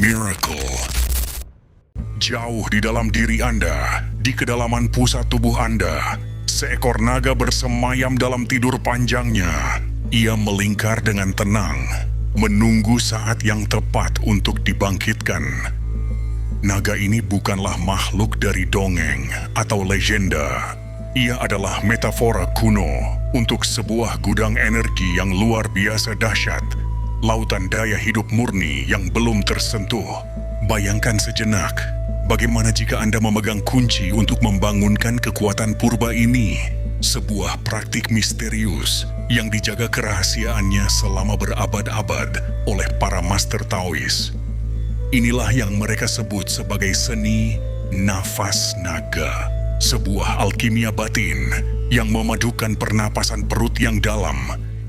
Miracle. Jauh di dalam diri Anda, di kedalaman pusat tubuh Anda, seekor naga bersemayam dalam tidur panjangnya. Ia melingkar dengan tenang, menunggu saat yang tepat untuk dibangkitkan. Naga ini bukanlah makhluk dari dongeng atau legenda. Ia adalah metafora kuno untuk sebuah gudang energi yang luar biasa dahsyat, lautan daya hidup murni yang belum tersentuh. Bayangkan sejenak, bagaimana jika Anda memegang kunci untuk membangunkan kekuatan purba ini? Sebuah praktik misterius yang dijaga kerahasiaannya selama berabad-abad oleh para master Taois. Inilah yang mereka sebut sebagai seni nafas naga. Sebuah alkimia batin yang memadukan pernapasan perut yang dalam,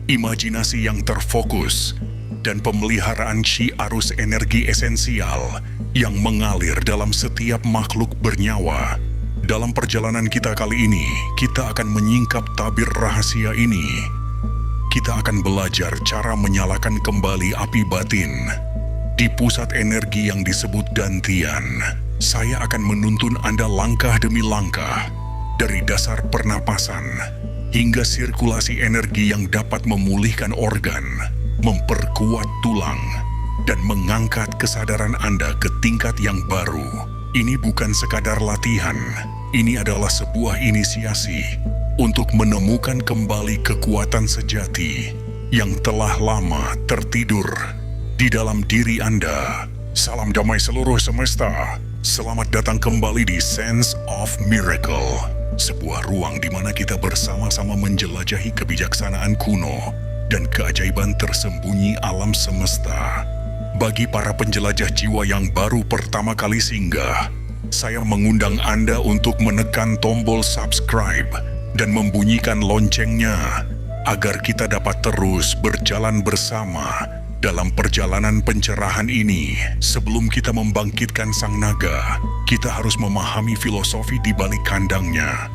imajinasi yang terfokus, dan pemeliharaan Qi arus energi esensial yang mengalir dalam setiap makhluk bernyawa. Dalam perjalanan kita kali ini, kita akan menyingkap tabir rahasia ini. Kita akan belajar cara menyalakan kembali api batin. Di pusat energi yang disebut Dantian, saya akan menuntun Anda langkah demi langkah, dari dasar pernapasan hingga sirkulasi energi yang dapat memulihkan organ, memperkuat tulang, dan mengangkat kesadaran Anda ke tingkat yang baru. Ini bukan sekadar latihan, ini adalah sebuah inisiasi untuk menemukan kembali kekuatan sejati yang telah lama tertidur di dalam diri Anda. Salam damai seluruh semesta. Selamat datang kembali di Sense of Miracle, sebuah ruang di mana kita bersama-sama menjelajahi kebijaksanaan kuno dan keajaiban tersembunyi alam semesta. Bagi para penjelajah jiwa yang baru pertama kali singgah, saya mengundang Anda untuk menekan tombol subscribe dan membunyikan loncengnya agar kita dapat terus berjalan bersama dalam perjalanan pencerahan ini. Sebelum kita membangkitkan sang naga, kita harus memahami filosofi di balik kandangnya.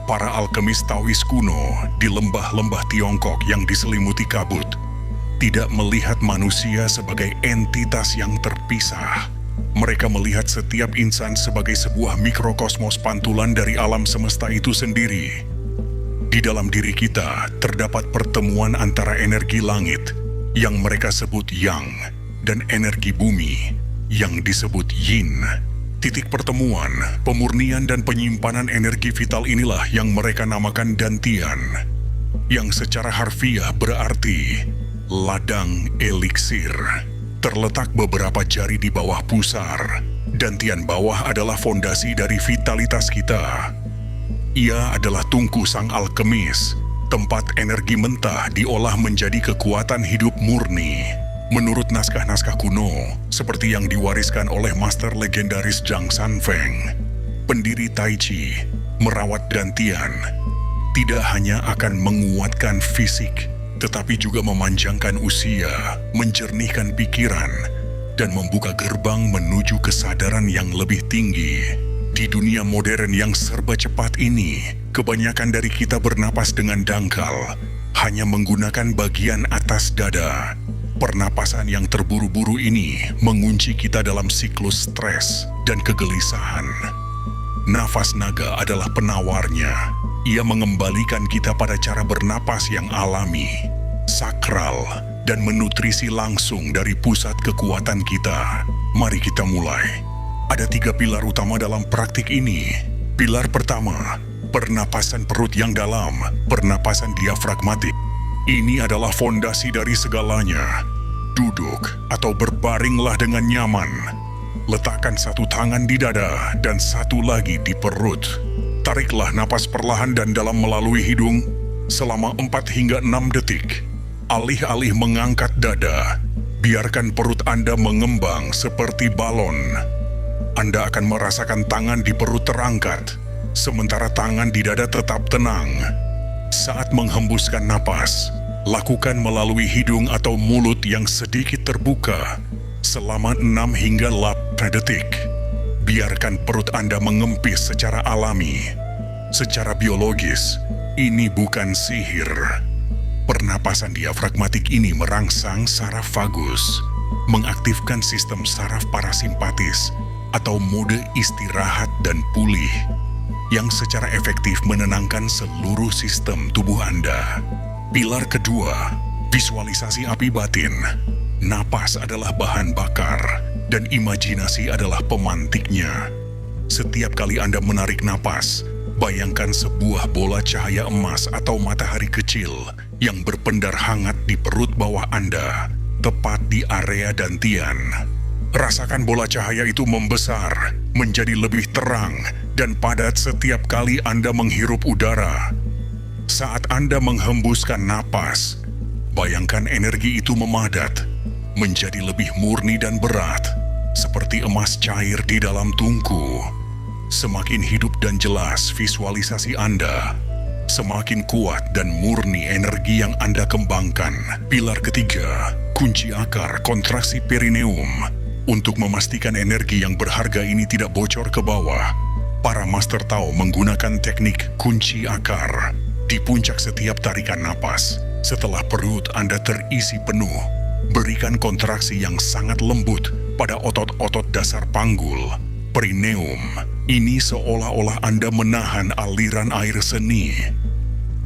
Para alkemis Taois kuno di lembah-lembah Tiongkok yang diselimuti kabut tidak melihat manusia sebagai entitas yang terpisah. Mereka melihat setiap insan sebagai sebuah mikrokosmos pantulan dari alam semesta itu sendiri. Di dalam diri kita terdapat pertemuan antara energi langit yang mereka sebut Yang dan energi bumi yang disebut Yin. Titik pertemuan, pemurnian dan penyimpanan energi vital inilah yang mereka namakan Dantian, yang secara harfiah berarti ladang eliksir. Terletak beberapa jari di bawah pusar. Dantian bawah adalah fondasi dari vitalitas kita. Ia adalah tungku sang alkemis, tempat energi mentah diolah menjadi kekuatan hidup murni. Menurut naskah-naskah kuno, seperti yang diwariskan oleh master legendaris Zhang Sanfeng, pendiri Tai Chi, merawat Dantian tidak hanya akan menguatkan fisik, tetapi juga memanjangkan usia, menjernihkan pikiran, dan membuka gerbang menuju kesadaran yang lebih tinggi. Di dunia modern yang serba cepat ini, kebanyakan dari kita bernapas dengan dangkal, hanya menggunakan bagian atas dada. Pernapasan yang terburu-buru ini mengunci kita dalam siklus stres dan kegelisahan. Nafas naga adalah penawarnya. Ia mengembalikan kita pada cara bernapas yang alami, sakral, dan menutrisi langsung dari pusat kekuatan kita. Mari kita mulai. Ada 3 pilar utama dalam praktik ini. Pilar pertama, pernapasan perut yang dalam, pernapasan diafragmatik. Ini adalah fondasi dari segalanya. Duduk atau berbaringlah dengan nyaman. Letakkan satu tangan di dada dan satu lagi di perut. Tariklah napas perlahan dan dalam melalui hidung selama 4 hingga 6 detik. Alih-alih mengangkat dada, biarkan perut Anda mengembang seperti balon. Anda akan merasakan tangan di perut terangkat, sementara tangan di dada tetap tenang. Saat menghembuskan napas, lakukan melalui hidung atau mulut yang sedikit terbuka selama 6 hingga 8 detik. Biarkan perut Anda mengempis secara alami. Secara biologis, ini bukan sihir. Pernapasan diafragmatik ini merangsang saraf vagus, mengaktifkan sistem saraf parasimpatis atau mode istirahat dan pulih yang secara efektif menenangkan seluruh sistem tubuh Anda. Pilar kedua, visualisasi api batin. Napas adalah bahan bakar dan imajinasi adalah pemantiknya. Setiap kali Anda menarik napas, bayangkan sebuah bola cahaya emas atau matahari kecil yang berpendar hangat di perut bawah Anda, tepat di area dantian. Rasakan bola cahaya itu membesar, menjadi lebih terang dan padat setiap kali Anda menghirup udara. Saat Anda menghembuskan napas, bayangkan energi itu memadat, menjadi lebih murni dan berat, seperti emas cair di dalam tungku. Semakin hidup dan jelas visualisasi Anda, semakin kuat dan murni energi yang Anda kembangkan. Pilar ketiga, kunci akar kontraksi perineum. Untuk memastikan energi yang berharga ini tidak bocor ke bawah, para master Tao menggunakan teknik kunci akar. Di puncak setiap tarikan napas, setelah perut Anda terisi penuh, berikan kontraksi yang sangat lembut pada otot-otot dasar panggul, perineum. Ini seolah-olah Anda menahan aliran air seni.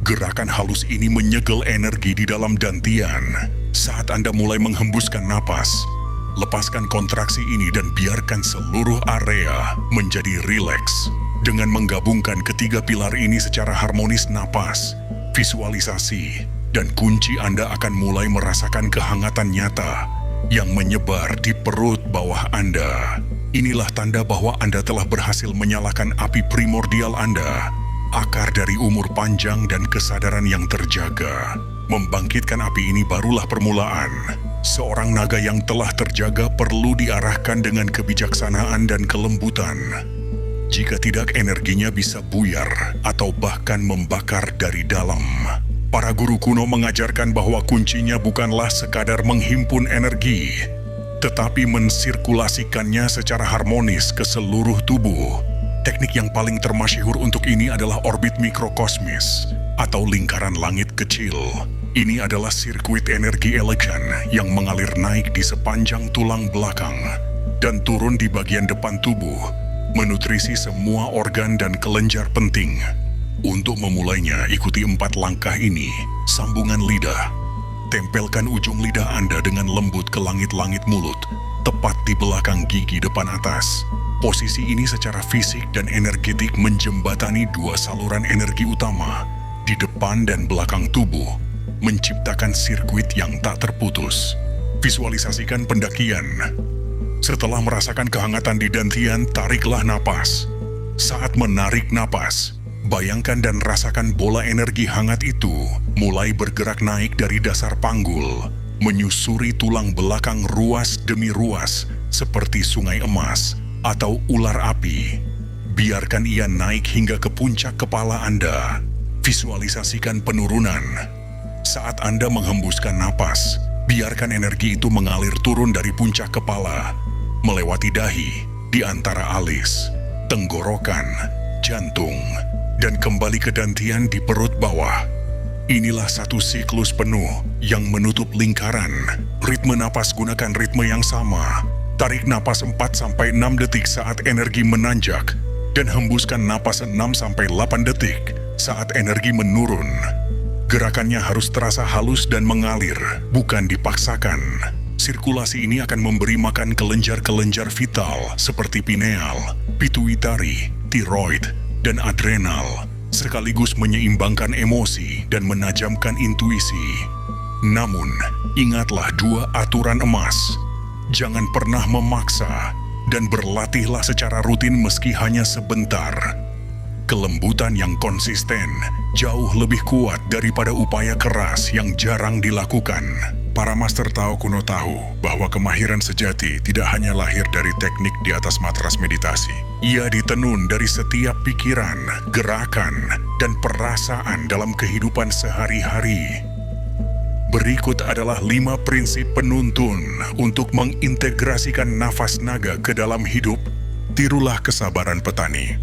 Gerakan halus ini menyegel energi di dalam dantian. Saat Anda mulai menghembuskan napas, lepaskan kontraksi ini dan biarkan seluruh area menjadi rileks. Dengan menggabungkan ketiga pilar ini secara harmonis, napas, visualisasi, dan kunci, Anda akan mulai merasakan kehangatan nyata yang menyebar di perut bawah Anda. Inilah tanda bahwa Anda telah berhasil menyalakan api primordial Anda, akar dari umur panjang dan kesadaran yang terjaga. Membangkitkan api ini barulah permulaan. Seorang naga yang telah terjaga perlu diarahkan dengan kebijaksanaan dan kelembutan. Jika tidak, energinya bisa buyar atau bahkan membakar dari dalam. Para guru kuno mengajarkan bahwa kuncinya bukanlah sekadar menghimpun energi, tetapi mensirkulasikannya secara harmonis ke seluruh tubuh. Teknik yang paling termasyhur untuk ini adalah orbit mikrokosmis atau lingkaran langit kecil. Ini adalah sirkuit energi elegan yang mengalir naik di sepanjang tulang belakang dan turun di bagian depan tubuh, menutrisi semua organ dan kelenjar penting. Untuk memulainya, ikuti 4 langkah ini. Sambungan lidah. Tempelkan ujung lidah Anda dengan lembut ke langit-langit mulut, tepat di belakang gigi depan atas. Posisi ini secara fisik dan energetik menjembatani 2 saluran energi utama di depan dan belakang tubuh, menciptakan sirkuit yang tak terputus. Visualisasikan pendakian. Setelah merasakan kehangatan di dantian, tariklah napas. Saat menarik napas, bayangkan dan rasakan bola energi hangat itu mulai bergerak naik dari dasar panggul, menyusuri tulang belakang ruas demi ruas seperti sungai emas atau ular api. Biarkan ia naik hingga ke puncak kepala Anda. Visualisasikan penurunan. Saat Anda menghembuskan napas, biarkan energi itu mengalir turun dari puncak kepala, melewati dahi, di antara alis, tenggorokan, jantung, dan kembali ke dantian di perut bawah. Inilah satu siklus penuh yang menutup lingkaran. Ritme napas, gunakan ritme yang sama. Tarik napas 4-6 detik saat energi menanjak, dan hembuskan napas 6-8 detik saat energi menurun. Gerakannya harus terasa halus dan mengalir, bukan dipaksakan. Sirkulasi ini akan memberi makan kelenjar-kelenjar vital seperti pineal, pituitari, tiroid, dan adrenal, sekaligus menyeimbangkan emosi dan menajamkan intuisi. Namun, ingatlah 2 aturan emas. Jangan pernah memaksa, dan berlatihlah secara rutin meski hanya sebentar. Kelembutan yang konsisten jauh lebih kuat daripada upaya keras yang jarang dilakukan. Para master Tao kuno tahu bahwa kemahiran sejati tidak hanya lahir dari teknik di atas matras meditasi. Ia ditenun dari setiap pikiran, gerakan, dan perasaan dalam kehidupan sehari-hari. Berikut adalah 5 prinsip penuntun untuk mengintegrasikan nafas naga ke dalam hidup. Tirulah kesabaran petani.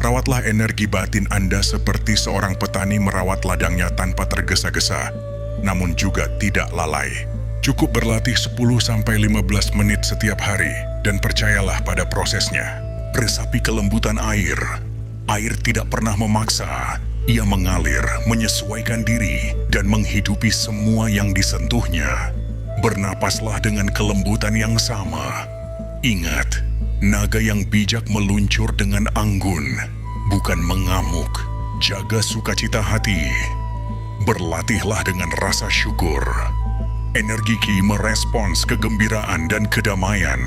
Rawatlah energi batin Anda seperti seorang petani merawat ladangnya tanpa tergesa-gesa, namun juga tidak lalai. Cukup berlatih 10-15 menit setiap hari dan percayalah pada prosesnya. Resapi kelembutan air. Air tidak pernah memaksa. Ia mengalir, menyesuaikan diri, dan menghidupi semua yang disentuhnya. Bernapaslah dengan kelembutan yang sama. Ingat, naga yang bijak meluncur dengan anggun, bukan mengamuk. Jaga sukacita hati. Berlatihlah dengan rasa syukur. Energi Ki merespons kegembiraan dan kedamaian,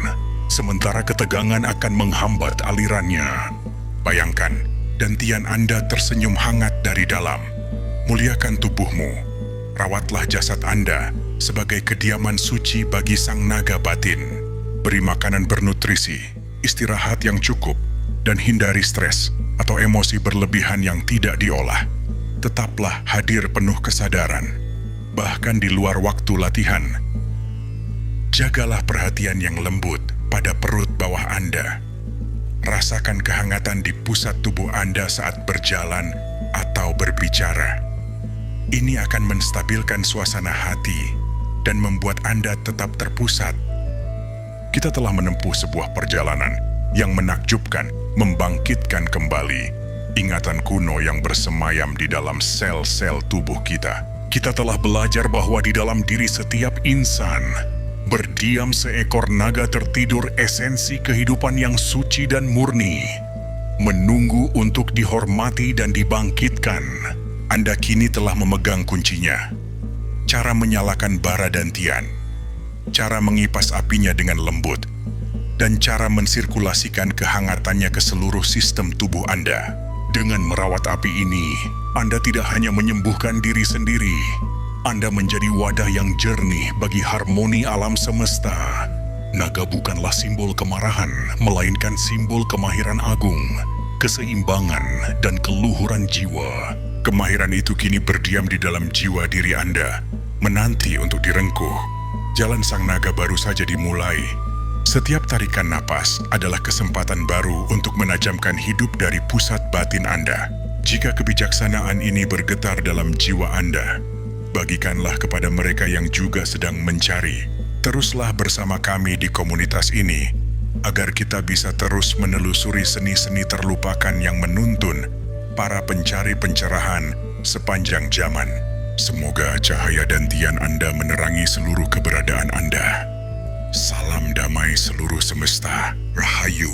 sementara ketegangan akan menghambat alirannya. Bayangkan, dantian Anda tersenyum hangat dari dalam. Muliakan tubuhmu. Rawatlah jasad Anda sebagai kediaman suci bagi sang naga batin. Beri makanan bernutrisi, istirahat yang cukup, dan hindari stres atau emosi berlebihan yang tidak diolah. Tetaplah hadir penuh kesadaran, bahkan di luar waktu latihan. Jagalah perhatian yang lembut pada perut bawah Anda. Rasakan kehangatan di pusat tubuh Anda saat berjalan atau berbicara. Ini akan menstabilkan suasana hati dan membuat Anda tetap terpusat. Kita telah menempuh sebuah perjalanan yang menakjubkan, membangkitkan kembali ingatan kuno yang bersemayam di dalam sel-sel tubuh kita. Kita telah belajar bahwa di dalam diri setiap insan berdiam seekor naga tertidur, esensi kehidupan yang suci dan murni, menunggu untuk dihormati dan dibangkitkan. Anda kini telah memegang kuncinya. Cara menyalakan bara dantian, cara mengipas apinya dengan lembut, dan cara mensirkulasikan kehangatannya ke seluruh sistem tubuh Anda. Dengan merawat api ini, Anda tidak hanya menyembuhkan diri sendiri, Anda menjadi wadah yang jernih bagi harmoni alam semesta. Naga bukanlah simbol kemarahan, melainkan simbol kemahiran agung, keseimbangan, dan keluhuran jiwa. Kemahiran itu kini berdiam di dalam jiwa diri Anda, menanti untuk direngkuh. Jalan sang naga baru saja dimulai. Setiap tarikan napas adalah kesempatan baru untuk menajamkan hidup dari pusat batin Anda. Jika kebijaksanaan ini bergetar dalam jiwa Anda, bagikanlah kepada mereka yang juga sedang mencari. Teruslah bersama kami di komunitas ini, agar kita bisa terus menelusuri seni-seni terlupakan yang menuntun para pencari pencerahan sepanjang zaman. Semoga cahaya dantian Anda menerangi seluruh keberadaan Anda. Salam damai seluruh semesta. Rahayu.